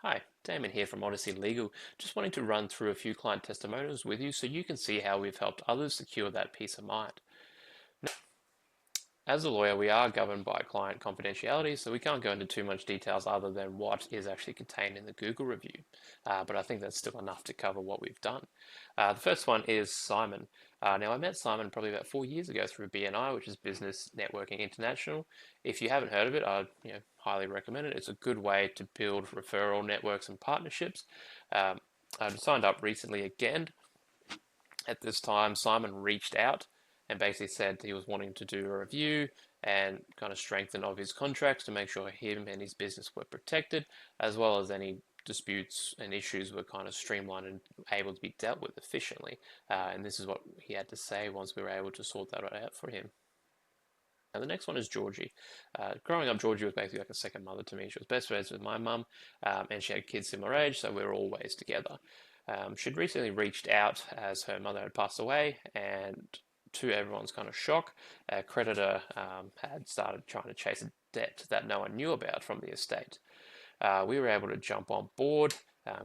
Hi, Damon here from Odyssey Legal. Just wanting to run through a few client testimonials with you so you can see how we've helped others secure that peace of mind. As a lawyer, we are governed by client confidentiality, so we can't go into too much details other than what is actually contained in the Google review. But I think that's still enough to cover what we've done. The first one is Simon. Now, I met Simon probably about 4 years ago through BNI, which is Business Networking International. If you haven't heard of it, I highly recommend it. It's a good way to build referral networks and partnerships. I signed up recently again. At this time, Simon reached out and basically said he was wanting to do a review and kind of strengthen of his contracts to make sure him and his business were protected, as well as any disputes and issues were kind of streamlined and able to be dealt with efficiently. And this is what he had to say once we were able to sort that out for him. Now, the next one is Georgie. Growing up, Georgie was basically like a second mother to me. She was best friends with my mum, and she had kids similar age, so we were always together. She'd recently reached out as her mother had passed away, and to everyone's kind of shock, a creditor had started trying to chase a debt that no one knew about from the estate. We were able to jump on board,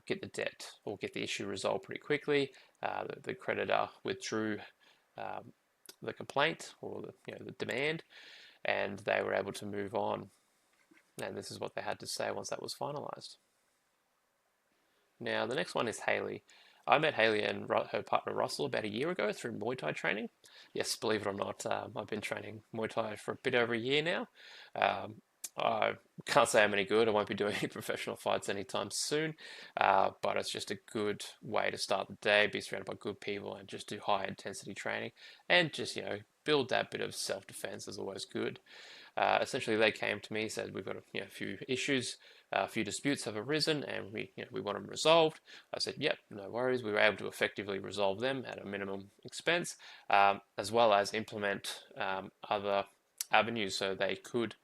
get the debt or get the issue resolved pretty quickly. The creditor withdrew the complaint or the demand, and they were able to move on. And this is what they had to say once that was finalised. Now, the next one is Haley. I met Haley and her partner Russell about a year ago through Muay Thai training. Yes, believe it or not, I've been training Muay Thai for a bit over a year now. I can't say I'm any good. I won't be doing any professional fights anytime soon, but it's just a good way to start the day, be surrounded by good people, and just do high intensity training, and just build that bit of self defense is always good. Essentially, they came to me, said we've got a few issues, a few disputes have arisen, and we want them resolved. I said, yep, no worries. We were able to effectively resolve them at a minimum expense, as well as implement other avenues so they could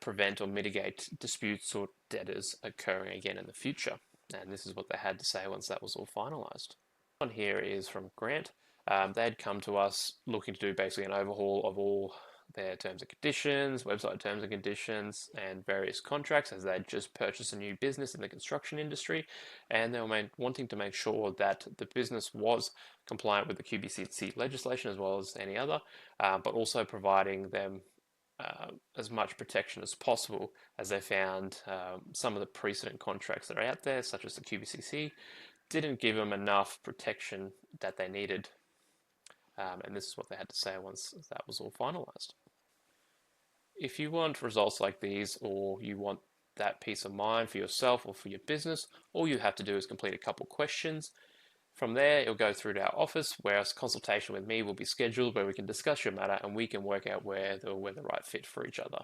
prevent or mitigate disputes or debtors occurring again in the future. And this is what they had to say once that was all finalised. One here is from Grant. They had come to us looking to do basically an overhaul of all their terms and conditions, website terms and conditions, and various contracts as they'd just purchased a new business in the construction industry, and they were wanting to make sure that the business was compliant with the QBCC legislation as well as any other, but also providing them as much protection as possible, as they found some of the precedent contracts that are out there, such as the QBCC, didn't give them enough protection that they needed. And this is what they had to say once that was all finalised. If you want results like these, or you want that peace of mind for yourself or for your business, all you have to do is complete a couple questions. From there, it'll go through to our office, where a consultation with me will be scheduled, where we can discuss your matter and we can work out where we're the right fit for each other.